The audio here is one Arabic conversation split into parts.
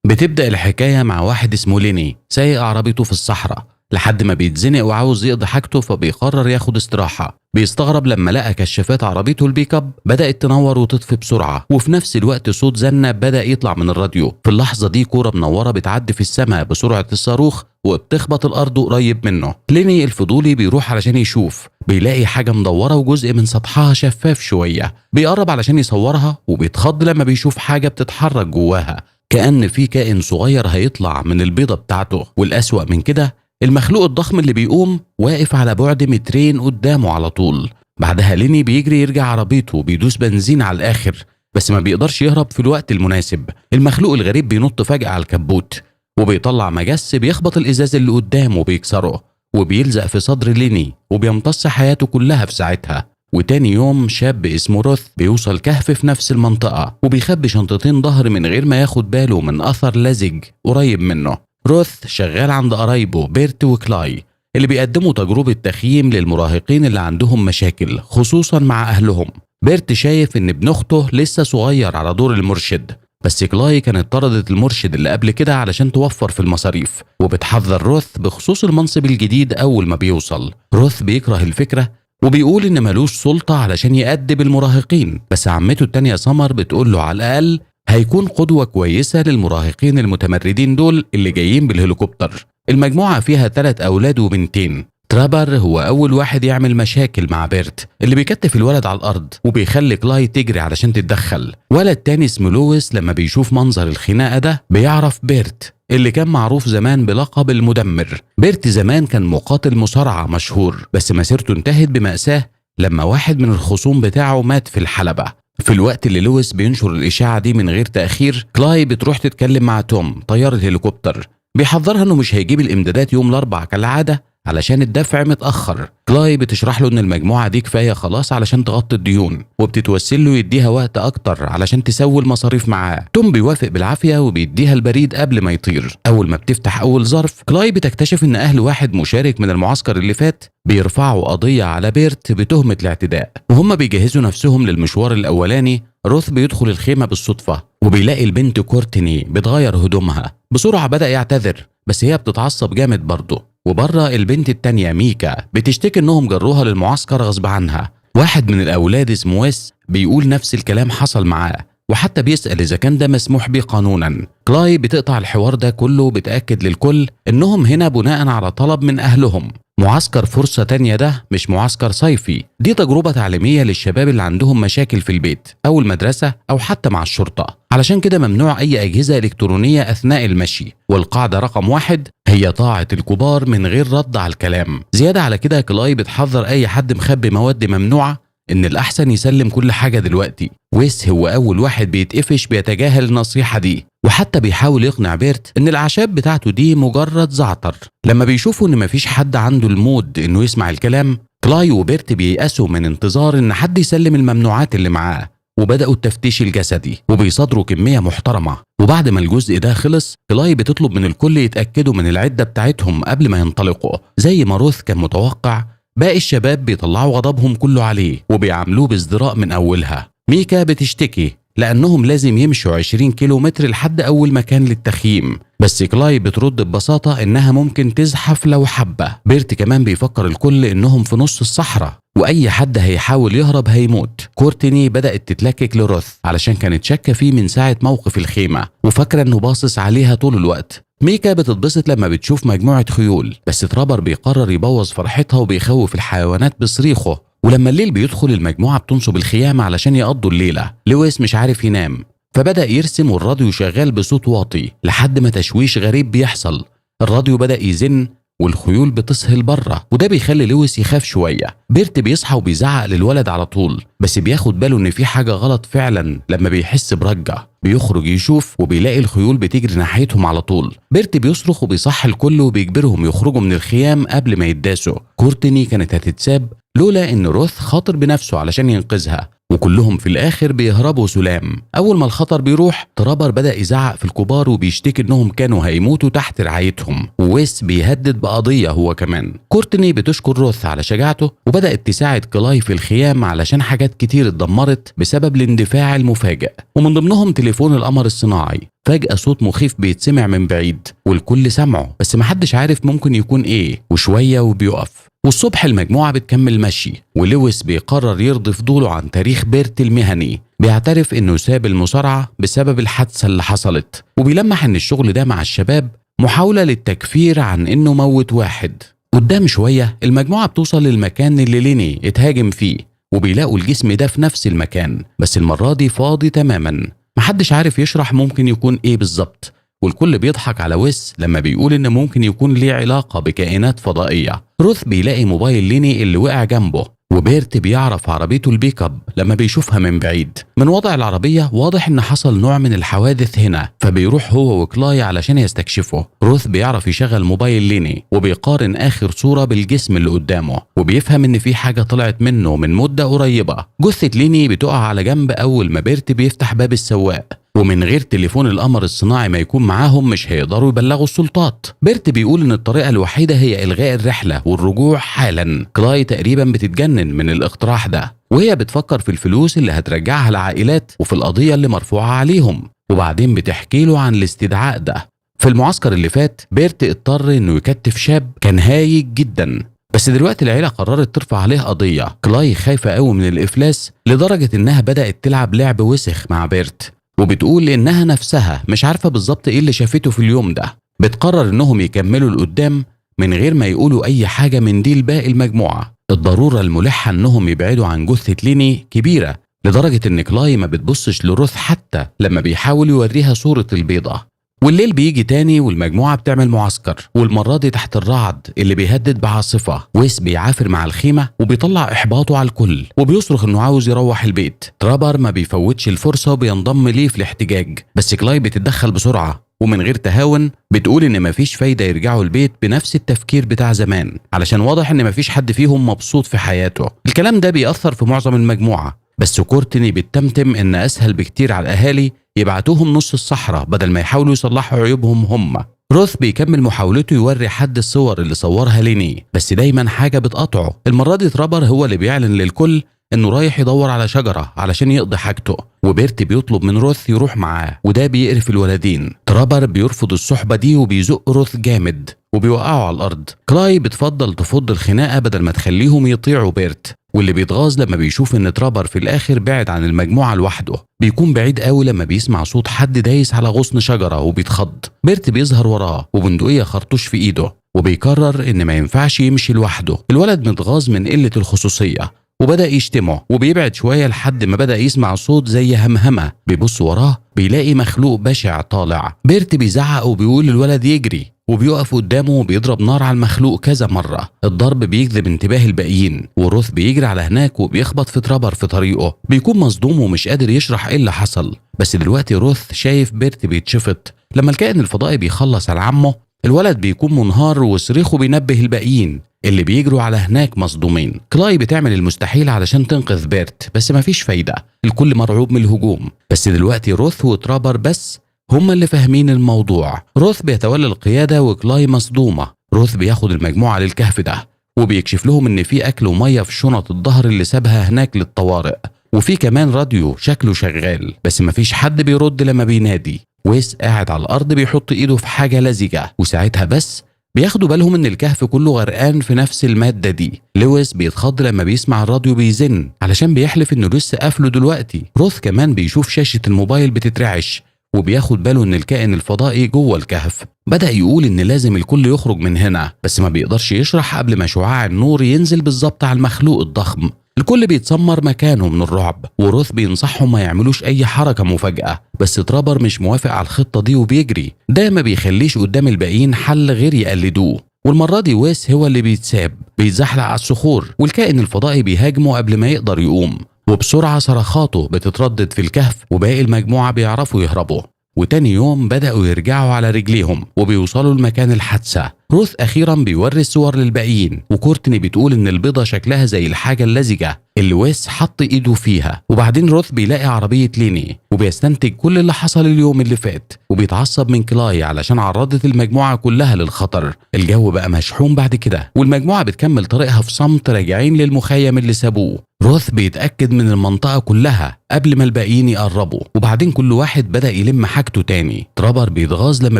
بتبدأ الحكاية مع واحد اسمه ليني سايق عربيته في الصحراء لحد ما بيتزنق وعاوز يقضي حاجته، فبيقرر ياخد استراحة. بيستغرب لما لقى كشافات عربيته البيك اب بدأت تنور وتطفي بسرعة، وفي نفس الوقت صوت زنة بدأ يطلع من الراديو. في اللحظة دي كورة منورة بتعدي في السماء بسرعة الصاروخ وبتخبط الأرض قريب منه. ليني الفضولي بيروح علشان يشوف، بيلاقي حاجة مدورة وجزء من سطحها شفاف شوية. بيقرب علشان يصورها وبيتخض لما بيشوف حاجة بتتحرك جواها، كأن في كائن صغير هيطلع من البيضة بتاعته. والأسوأ من كده المخلوق الضخم اللي بيقوم واقف على بعد مترين قدامه على طول. بعدها ليني بيجري يرجع عربيته وبيدوس بنزين على الآخر، بس ما بيقدرش يهرب في الوقت المناسب. المخلوق الغريب بينط فجأة على الكبوت وبيطلع مجس بيخبط الإزاز اللي قدامه وبيكسره، وبيلزق في صدر ليني وبيمتص حياته كلها في ساعتها. وتاني يوم شاب اسمه روث بيوصل كهف في نفس المنطقة وبيخبي شنطتين ظهر من غير ما ياخد باله من أثر لزج قريب منه. روث شغال عند قرايبه بيرت وكلاي اللي بيقدموا تجربة تخييم للمراهقين اللي عندهم مشاكل، خصوصا مع أهلهم. بيرت شايف إن ابن أخته لسه صغير على دور المرشد، بس كلاي كانت طردت المرشد اللي قبل كده علشان توفر في المصاريف، وبتحذر روث بخصوص المنصب الجديد أول ما بيوصل. روث بيكره الفكرة وبيقول إن ملوش سلطة علشان يأدب المراهقين، بس عمته التانية سمر بتقول له على الأقل هيكون قدوة كويسة للمراهقين المتمردين دول اللي جايين بالهليكوبتر. المجموعة فيها 3 أولاد وبنتين. ترابر هو أول واحد يعمل مشاكل مع بيرت اللي بيكتف الولد على الأرض وبيخلي كلاي تجري علشان تتدخل. ولد تاني اسمه لويس لما بيشوف منظر الخناقة ده بيعرف بيرت اللي كان معروف زمان بلقب المدمر. بيرت زمان كان مقاتل مصارعة مشهور، بس مسيرته انتهت بمأساة لما واحد من الخصوم بتاعه مات في الحلبة. في الوقت اللي لويس بينشر الإشاعة دي من غير تأخير، كلاي بتروح تتكلم مع توم طيار الهليكوبتر، بيحذرها انه مش هيجيب الامدادات يوم الاربعاء كالعادة علشان الدفع متأخر. كلاي بتشرح له ان المجموعة دي كفاية خلاص علشان تغطي الديون، وبتتوسل له يديها وقت اكتر علشان تسوي المصاريف معاه. توم بيوافق بالعافية وبيديها البريد قبل ما يطير. اول ما بتفتح اول ظرف، كلاي بتكتشف ان اهل واحد مشارك من المعسكر اللي فات بيرفعوا قضية على بيرت بتهمة الاعتداء، وهم بيجهزوا نفسهم للمشوار الاولاني. روث بيدخل الخيمة بالصدفة وبيلاقي البنت كورتني بتغير هدومها بسرعة. بدأ يعتذر بس هي بتتعصب جامد برضه. وبره البنت التانية ميكا بتشتكي انهم جروها للمعسكر غصب عنها. واحد من الاولاد اسمه ويس بيقول نفس الكلام حصل معاه، وحتى بيسأل اذا كان ده مسموح بيه قانونا. كلاي بتقطع الحوار ده كله وبتأكد للكل انهم هنا بناء على طلب من اهلهم. معسكر فرصة تانية ده مش معسكر صيفي، دي تجربة تعليمية للشباب اللي عندهم مشاكل في البيت أو المدرسة أو حتى مع الشرطة. علشان كده ممنوع أي أجهزة إلكترونية أثناء المشي، والقاعدة رقم 1 هي طاعة الكبار من غير رد على الكلام. زيادة على كده كلاي بتحذر أي حد مخبي مواد ممنوعة إن الأحسن يسلم كل حاجة دلوقتي. ويس هو أول واحد بيتقفش بيتجاهل النصيحة دي، وحتى بيحاول يقنع بيرت إن الأعشاب بتاعته دي مجرد زعتر. لما بيشوفوا إن مفيش حد عنده المود إنه يسمع الكلام، كلاي وبيرت بييأسوا من انتظار إن حد يسلم الممنوعات اللي معاه، وبدأوا التفتيش الجسدي وبيصادروا كمية محترمة. وبعد ما الجزء ده خلص، كلاي بتطلب من الكل يتأكدوا من العدة بتاعتهم قبل ما ينطلقوا. زي ما روث كان متوقع، باقي الشباب بيطلعوا غضبهم كله عليه وبيعاملوه بازدراء من أولها. ميكا بتشتكي لأنهم لازم يمشوا 20 كيلومتر لحد أول مكان للتخييم، بس كلاي بترد ببساطة إنها ممكن تزحف لو حبة. بيرت كمان بيفكر الكل إنهم في نص الصحراء وأي حد هيحاول يهرب هيموت. كورتني بدأت تتلكك لروث علشان كانت شاكة فيه من ساعة موقف الخيمة وفاكرة إنه باصص عليها طول الوقت. ميكا بتتبسط لما بتشوف مجموعة خيول، بس ترابر بيقرر يبوظ فرحتها وبيخوف الحيوانات بصريخه. ولما الليل بيدخل، المجموعة بتنصب الخيام علشان يقضوا الليلة. لويس مش عارف ينام فبدأ يرسم، والراديو شغال بصوت واطي لحد ما تشويش غريب بيحصل. الراديو بدأ يزن والخيول بتسهل بره، وده بيخلي لويس يخاف شوية. بيرت بيصحى وبيزعق للولد على طول، بس بياخد باله ان في حاجة غلط فعلا لما بيحس برجة. بيخرج يشوف وبيلاقي الخيول بتجري ناحيتهم على طول. بيرت بيصرخ وبيصحي الكل وبيجبرهم يخرجوا من الخيام قبل ما يتداسوا. كورتني كانت هتتساب لولا ان روث خاطر بنفسه علشان ينقذها، وكلهم في الآخر بيهربوا سلام. أول ما الخطر بيروح ترابر بدأ يزعق في الكبار وبيشتكي إنهم كانوا هيموتوا تحت رعايتهم، وويس بيهدد بقضية هو كمان. كورتني بتشكر روث على شجاعته وبدأت تساعد كلاي في الخيام علشان حاجات كتير اتدمرت بسبب الاندفاع المفاجئ، ومن ضمنهم تليفون القمر الصناعي. فجأة صوت مخيف بيتسمع من بعيد والكل سمعه بس محدش عارف ممكن يكون ايه، وشوية وبيقف. والصبح المجموعة بتكمل مشي، ولويس بيقرر يرضي فضوله عن تاريخ بيرت المهني. بيعترف انه ساب المصارعة بسبب الحادثة اللي حصلت، وبيلمح ان الشغل ده مع الشباب محاولة للتكفير عن انه موت واحد. قدام شوية المجموعة بتوصل للمكان اللي ليني اتهاجم فيه، وبيلاقوا الجسم ده في نفس المكان بس المرة دي فاضي تماما. محدش عارف يشرح ممكن يكون ايه بالظبط، والكل بيضحك على ويس لما بيقول ان ممكن يكون ليه علاقة بكائنات فضائية. روث بيلاقي موبايل ليني اللي وقع جنبه، وبيرت بيعرف عربيته البيك اب لما بيشوفها من بعيد. من وضع العربية واضح ان حصل نوع من الحوادث هنا، فبيروح هو وكلاي علشان يستكشفه. روث بيعرف يشغل موبايل ليني وبيقارن اخر صورة بالجسم اللي قدامه، وبيفهم ان في حاجة طلعت منه من مدة قريبة. جثة ليني بتقع على جنب اول ما بيرت بيفتح باب السواق، ومن غير تليفون القمر الصناعي ما يكون معاهم مش هيقدروا يبلغوا السلطات. بيرت بيقول ان الطريقة الوحيدة هي الغاء الرحلة والرجوع حالا. كلاي تقريبا بتتجنن من الاقتراح ده، وهي بتفكر في الفلوس اللي هترجعها العائلات وفي القضية اللي مرفوعة عليهم، وبعدين بتحكي له عن الاستدعاء ده. في المعسكر اللي فات بيرت اضطر انه يكتف شاب كان هايج جدا، بس دلوقتي العيلة قررت ترفع عليه قضية. كلاي خايفة قوي من الإفلاس لدرجة إنها بدأت تلعب لعب وسخ مع بيرت، وبتقول إنها نفسها مش عارفة بالظبط إيه اللي شافته في اليوم ده. بتقرر إنهم يكملوا لقدام من غير ما يقولوا أي حاجة من دي لباقي المجموعة. الضرورة الملحة إنهم يبعدوا عن جثة ليني كبيرة لدرجة إن كلاي ما بتبصش لروث حتى لما بيحاول يوريها صورة البيضة. والليل بيجي تاني والمجموعة بتعمل معسكر، والمرة دي تحت الرعد اللي بيهدد بعاصفة. ويس بيعافر مع الخيمة وبيطلع إحباطه على الكل وبيصرخ إنه عاوز يروح البيت. ترابر ما بيفوتش الفرصة وبينضم ليه في الاحتجاج، بس كلاي بتتدخل بسرعة ومن غير تهاون بتقول إن مفيش فايدة يرجعوا البيت بنفس التفكير بتاع زمان، علشان واضح إن مفيش حد فيهم مبسوط في حياته. الكلام ده بيأثر في معظم المجموعة، بس كورتني بتتمتم إن أسهل بكتير على الأهالي يبعتوهم نص الصحراء بدل ما يحاولوا يصلحوا عيوبهم هم. روث بيكمل محاولته يوري حد الصور اللي صورها ليني، بس دايما حاجة بتقطعه. المرة دي ترابر هو اللي بيعلن للكل انه رايح يدور على شجرة علشان يقضي حاجته، وبيرت بيطلب من روث يروح معاه، وده بيقرف الولدين. ترابر بيرفض الصحبة دي وبيزق روث جامد وبيوقعوا على الأرض. كلاي بتفضل تفض الخناقة بدل ما تخليهم يطيعوا بيرت، واللي بيتغاظ لما بيشوف ان ترابر في الاخر بعد عن المجموعة لوحده. بيكون بعيد قوي لما بيسمع صوت حد دايس على غصن شجرة وبيتخض. بيرت بيظهر وراه وبندقية خرطوش في ايده، وبيقرر ان ما ينفعش يمشي لوحده. الولد متغاظ من قلة الخصوصية وبدأ يشتمه وبيبعد شوية لحد ما بدأ يسمع صوت زي همهمة. بيبص وراه بيلاقي مخلوق بشع طالع. بيرت بيزعق وبيقول للولد يجري، وبيقف قدامه وبيضرب نار على المخلوق كذا مرة. الضرب بيجذب انتباه الباقيين، وروث بيجري على هناك وبيخبط في ترابر في طريقه. بيكون مصدوم ومش قادر يشرح ايه اللي حصل، بس دلوقتي روث شايف بيرت بيتشفط. لما الكائن الفضائي بيخلص على عمه الولد بيكون منهار وصريخه بينبه الباقيين اللي بيجروا على هناك مصدومين. كلاي بتعمل المستحيل علشان تنقذ بيرت بس مفيش فايدة، الكل مرعوب من الهجوم. بس دلوقتي روث وترابر بس هما اللي فاهمين الموضوع. روث بيتولى القيادة وكلاي مصدومة. روث بياخد المجموعة للكهف ده وبيكشف لهم ان في اكل ومية في شنط الظهر اللي سابها هناك للطوارئ، وفي كمان راديو شكله شغال بس مفيش حد بيرد لما بينادي. ويس قاعد على الارض بيحط ايده في حاجة لزجة، وساعتها بس بياخدوا بالهم ان الكهف كله غرقان في نفس المادة دي. لويس بيتخض لما بيسمع الراديو بيزن علشان بيحلف انه لسه قافله دلوقتي. روث كمان بيشوف شاشة الموبايل بتترعش وبياخد باله ان الكائن الفضائي جوه الكهف. بدأ يقول ان لازم الكل يخرج من هنا، بس ما بيقدرش يشرح قبل ما شعاع النور ينزل بالظبط على المخلوق الضخم. الكل بيتسمر مكانه من الرعب، وروث بينصحهم ما يعملوش اي حركة مفاجأة، بس ترابر مش موافق على الخطة دي وبيجري. ده ما بيخليش قدام الباقيين حل غير يقلدوه، والمرة دي ويس هو اللي بيتساب بيتزحلق على الصخور، والكائن الفضائي بيهاجمه قبل ما يقدر يقوم، وبسرعة صرخاته بتتردد في الكهف وباقي المجموعة بيعرفوا يهربوا. وتاني يوم بدأوا يرجعوا على رجليهم وبيوصلوا لمكان الحادثة. روث أخيرا بيوري الصور للباقيين، وكورتني بتقول إن البيضة شكلها زي الحاجة اللزجة اللي ويس حط إيده فيها. وبعدين روث بيلاقي عربية ليني وبيستنتج كل اللي حصل اليوم اللي فات، وبيتعصب من كلاي علشان عرضت المجموعة كلها للخطر. الجو بقى مشحون بعد كده، والمجموعة بتكمل طريقها في صمت راجعين للمخيم اللي سابوه. روث بيتأكد من المنطقة كلها قبل ما الباقيين يقربوا، وبعدين كل واحد بدأ يلم حاجته تاني. ترابر بيتغاظ لما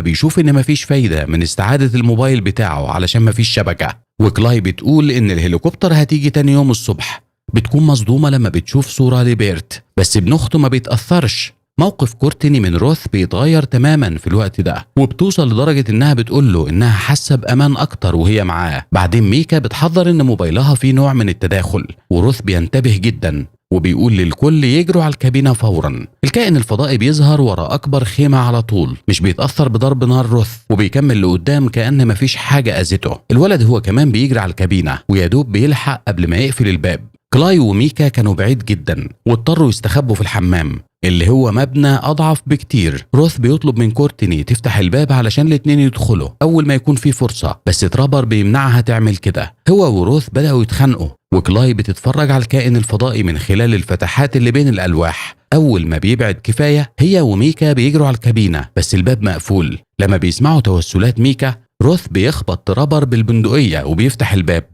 بيشوف إن مفيش فايدة من استعادة الموبايل بتاعه علشان مفيش شبكة، وكلاي بتقول إن الهليكوبتر هتيجي تاني يوم الصبح. بتكون مصدومة لما بتشوف صورة لبيرت، بس ابن أخته ما بيتأثرش. موقف كورتني من روث بيتغير تماما في الوقت ده، وبتوصل لدرجة انها بتقوله انها حاسة بامان اكتر وهي معاه. بعدين ميكا بتحذر ان موبايلها فيه نوع من التداخل، وروث بينتبه جدا وبيقول للكل يجروا على الكابينة فورا. الكائن الفضائي بيظهر ورا اكبر خيمة على طول، مش بيتأثر بضرب نار روث، وبيكمل لقدام كأن مفيش حاجة اذته. الولد هو كمان بيجري على الكابينة ويدوب بيلحق قبل ما يقفل الباب. كلاي وميكا كانوا بعيد جدا واضطروا يستخبوا في الحمام اللي هو مبنى أضعف بكتير. روث بيطلب من كورتني تفتح الباب علشان الاتنين يدخلوا أول ما يكون في فرصة، بس ترابر بيمنعها تعمل كده. هو وروث بدأوا يتخانقوا، وكلاي بتتفرج على الكائن الفضائي من خلال الفتحات اللي بين الألواح. أول ما بيبعد كفاية هي وميكا بيجروا على الكابينة، بس الباب مقفول. لما بيسمعوا توسلات ميكا، روث بيخبط ترابر بالبندقية وبيفتح الباب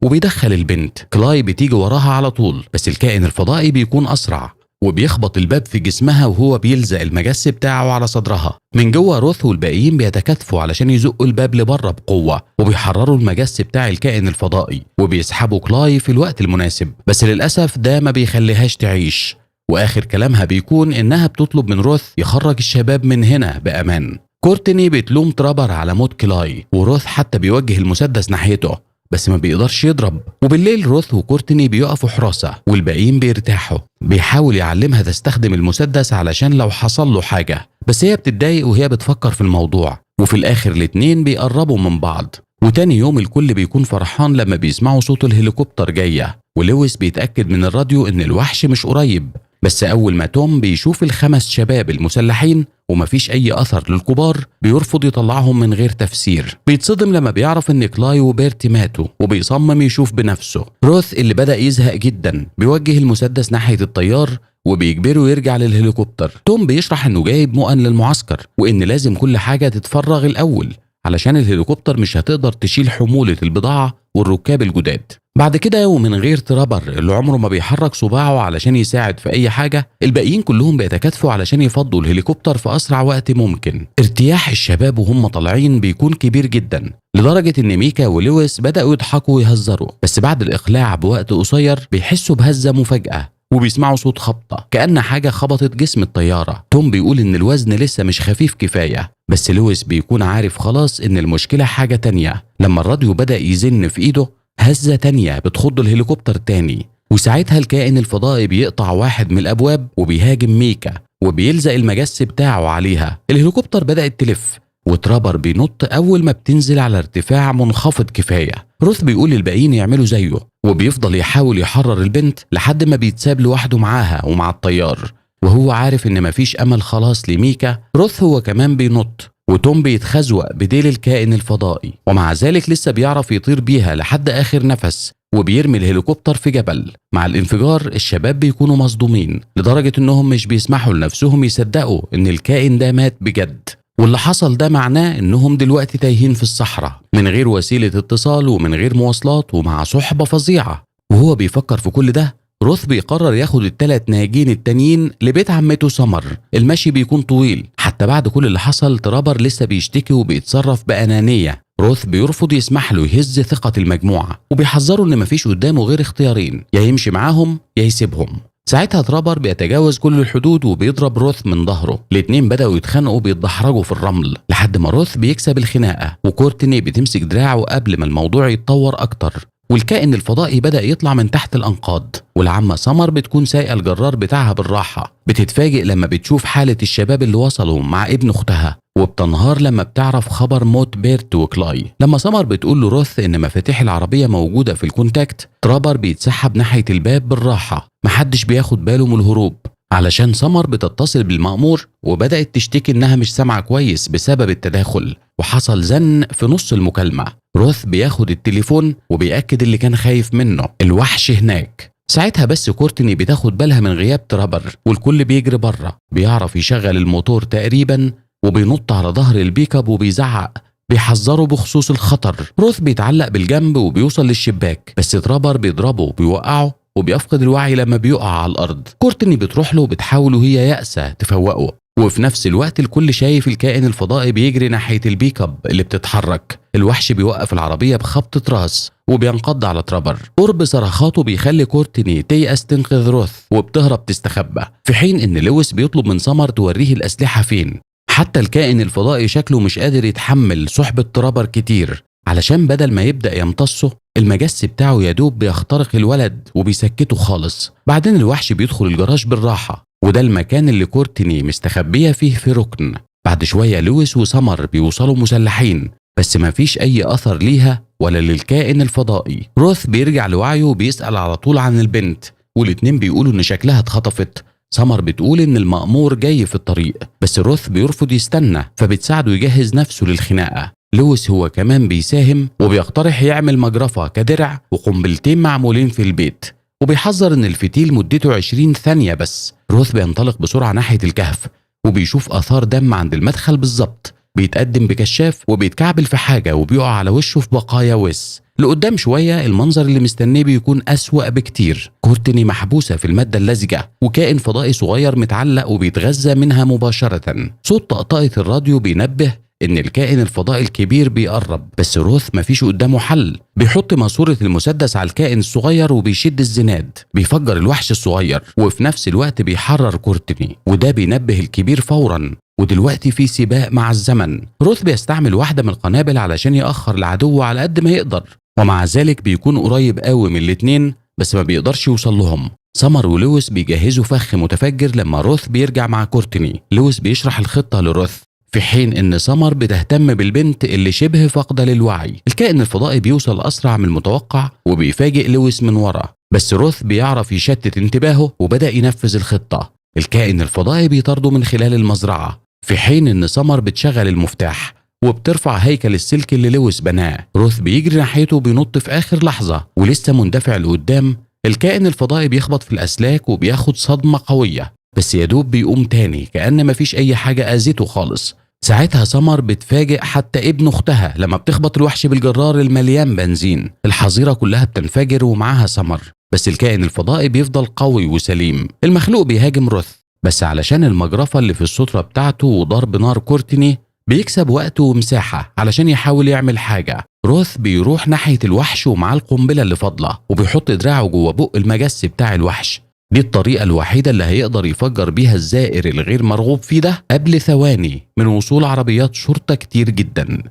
وبيدخل البنت. كلاي بتيجي وراها على طول، بس الكائن الفضائي بيكون أسرع وبيخبط الباب في جسمها وهو بيلزق المجس بتاعه على صدرها. من جوه روث والباقيين بيتكاتفوا علشان يزقوا الباب لبره بقوة، وبيحرروا المجس بتاع الكائن الفضائي وبيسحبوا كلاي في الوقت المناسب. بس للأسف ده ما بيخليهاش تعيش، وآخر كلامها بيكون إنها بتطلب من روث يخرج الشباب من هنا بأمان. كورتني بتلوم ترابر على موت كلاي، وروث حتى بيوجه المسدس ناحيته بس ما بيقدرش يضرب. وبالليل روث وكورتني بيقفوا حراسة والباقيين بيرتاحوا. بيحاول يعلمها تستخدم المسدس علشان لو حصل له حاجة، بس هي بتتضايق وهي بتفكر في الموضوع. وفي الآخر الاتنين بيقربوا من بعض. وتاني يوم الكل بيكون فرحان لما بيسمعوا صوت الهليكوبتر جاية، ولويس بيتأكد من الراديو إن الوحش مش قريب. بس أول ما توم بيشوف الخمس شباب المسلحين ومفيش أي أثر للكبار، بيرفض يطلعهم من غير تفسير. بيتصدم لما بيعرف إن كلاي وبيرتي ماتوا، وبيصمم يشوف بنفسه. روث اللي بدأ يزهق جدا بيوجه المسدس ناحية الطيار وبيجبره يرجع للهليكوبتر. توم بيشرح إنه جايب مؤن للمعسكر، وإن لازم كل حاجة تتفرغ الأول علشان الهليكوبتر مش هتقدر تشيل حمولة البضاعة والركاب الجداد. بعد كده ومن غير ترابر اللي عمره ما بيحرك صباعه علشان يساعد في أي حاجة، الباقيين كلهم بيتكاتفوا علشان يفضوا الهليكوبتر في أسرع وقت ممكن. ارتياح الشباب وهم طالعين بيكون كبير جدا، لدرجة إن ميكا ولويس بدأوا يضحكوا ويهزروا. بس بعد الإقلاع بوقت قصير بيحسوا بهزة مفاجأة، وبيسمعوا صوت خبطة كأن حاجة خبطت جسم الطيارة. توم بيقول إن الوزن لسه مش خفيف كفاية، بس لويس بيكون عارف خلاص إن المشكلة حاجة تانية. لما الراديو بدأ يزن في إيده، هزة تانية بتخض الهليكوبتر تاني، وساعتها الكائن الفضائي بيقطع واحد من الأبواب وبيهاجم ميكا وبيلزق المجس بتاعه عليها. الهليكوبتر بدأت تلف، وترابر بينط أول ما بتنزل على ارتفاع منخفض كفاية. روث بيقول للباقيين يعملوا زيه، وبيفضل يحاول يحرر البنت لحد ما بيتساب لوحده معاها ومع الطيار، وهو عارف إن مفيش أمل خلاص لميكا. روث هو كمان بينط، وتوم بيتخزوق بديل الكائن الفضائي، ومع ذلك لسه بيعرف يطير بيها لحد آخر نفس، وبيرمي الهليكوبتر في جبل. مع الانفجار الشباب بيكونوا مصدومين لدرجة إنهم مش بيسمحوا لنفسهم يصدقوا إن الكائن ده مات بجد. واللي حصل ده معناه إنهم دلوقتي تايهين في الصحراء من غير وسيلة اتصال ومن غير مواصلات ومع صحبة فظيعة. وهو بيفكر في كل ده، روث بيقرر ياخد ال3 ناجين التانيين لبيت عمته سمر. المشي بيكون طويل، حتى بعد كل اللي حصل ترابر لسه بيشتكي وبيتصرف بأنانية. روث بيرفض يسمح له يهز ثقة المجموعة، وبيحذره إن مفيش قدامه غير اختيارين، يا يمشي معاهم يا يسيبهم. ساعتها ترابر بيتجاوز كل الحدود وبيضرب روث من ظهره. الاتنين بدأوا يتخانقوا بيتدحرجوا في الرمل لحد ما روث بيكسب الخناقة، وكورتني بتمسك دراعه قبل ما الموضوع يتطور أكتر. والكائن الفضائي بدأ يطلع من تحت الأنقاض، والعمة سمر بتكون سايقة الجرار بتاعها بالراحة. بتتفاجئ لما بتشوف حالة الشباب اللي وصلوا مع ابن أختها، وبتنهار لما بتعرف خبر موت بيرت وكلاي. لما سمر بتقول له روث إن مفاتيح العربية موجودة في الكونتاكت، ترابر بيتسحب ناحية الباب بالراحة، محدش بياخد باله من الهروب. علشان سمر بتتصل بالمأمور وبدأت تشتكي إنها مش سامعة كويس بسبب التداخل، وحصل زن في نص المكالمة. روث بياخد التليفون وبيأكد اللي كان خايف منه، الوحش هناك. ساعتها بس كورتني بتاخد بالها من غياب ترابر والكل بيجري بره. بيعرف يشغل الموتور تقريبا وبينط على ظهر البيك اب وبيزعق بيحذره بخصوص الخطر. روث بيتعلق بالجنب وبيوصل للشباك، بس ترابر بيضربه وبيوقعه وبيفقد الوعي لما بيقع على الأرض. كورتني بتروح له وبتحاول وهي يأسة تفوقه، وفي نفس الوقت الكل شايف الكائن الفضائي بيجري ناحية البيك اب اللي بتتحرك. الوحش بيوقف العربية بخبطة راس وبينقض على ترابر. قرب صرخاته بيخلي كورتني تيأس تنقذ روث وبتهرب تستخبى، في حين ان لويس بيطلب من سمر توريه الأسلحة فين. حتى الكائن الفضائي شكله مش قادر يتحمل صحبة ترابر كتير، علشان بدل ما يبدأ يمتصه المجس بتاعه يدوب بيخترق الولد وبيسكته خالص. بعدين الوحش بيدخل الجراج بالراحة، وده المكان اللي كورتني مستخبية فيه في ركن. بعد شوية لويس وسمر بيوصلوا مسلحين، بس ما فيش أي أثر ليها ولا للكائن الفضائي. روث بيرجع لوعيه وبيسأل على طول عن البنت، والاتنين بيقولوا إن شكلها اتخطفت. سمر بتقول إن المأمور جاي في الطريق، بس روث بيرفض يستنى فبتساعده يجهز نفسه للخناقة. لويس هو كمان بيساهم وبيقترح يعمل مجرفة كدرع وقنبلتين معمولين في البيت، وبيحذر إن الفتيل مدته 20 ثانية بس. روث بينطلق بسرعة ناحية الكهف وبيشوف آثار دم عند المدخل بالظبط. بيتقدم بكشاف وبيتكعبل في حاجة وبيقع على وشه في بقايا وس. لقدام شوية المنظر اللي مستنيه بيكون أسوأ بكتير. كورتني محبوسة في المادة اللزجة وكائن فضائي صغير متعلق وبيتغذى منها مباشرة. صوت طقطقة الراديو بينبه إن الكائن الفضائي الكبير بيقرب، بس روث مفيش قدامه حل. بيحط ماسورة المسدس على الكائن الصغير وبيشد الزناد، بيفجر الوحش الصغير وفي نفس الوقت بيحرر كورتني، وده بينبه الكبير فورا. ودلوقتي في سباق مع الزمن. روث بيستعمل واحدة من القنابل علشان يأخر العدو على قد ما يقدر، ومع ذلك بيكون قريب قوي من الاتنين بس ما بيقدرش يوصل لهم. سمر ولويس بيجهزوا فخ متفجر لما روث بيرجع مع كورتني. لويس بيشرح الخطة لروث، في حين ان سمر بتهتم بالبنت اللي شبه فاقده للوعي. الكائن الفضائي بيوصل اسرع من المتوقع وبيفاجئ لويس من ورا، بس روث بيعرف يشتت انتباهه وبدأ ينفذ الخطة. الكائن الفضائي بيطارده من خلال المزرعة، في حين ان سمر بتشغل المفتاح وبترفع هيكل السلك اللي لويس بناه. روث بيجري ناحيته وبينط في اخر لحظة ولسه مندفع لقدام. الكائن الفضائي بيخبط في الاسلاك وبياخد صدمة قوية، بس يدوب بيقوم تاني كأن مفيش أي حاجة أذته خالص. ساعتها سمر بتفاجئ حتى ابن أختها لما بتخبط الوحش بالجرار المليان بنزين. الحظيرة كلها بتنفجر ومعاها سمر، بس الكائن الفضائي بيفضل قوي وسليم. المخلوق بيهاجم روث، بس علشان المجرفة اللي في السترة بتاعته وضرب نار كورتني بيكسب وقت ومساحة علشان يحاول يعمل حاجة. روث بيروح ناحية الوحش ومعاه القنبلة اللي فاضلة وبيحط دراعه جوه بق المجس بتاع الوحش. دي الطريقة الوحيدة اللي هيقدر يفجر بيها الزائر الغير مرغوب فيه ده قبل ثواني من وصول عربيات شرطة كتير جدا.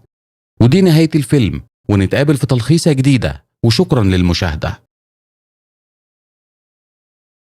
ودي نهاية الفيلم، ونتقابل في تلخيصة جديدة، وشكرا للمشاهدة.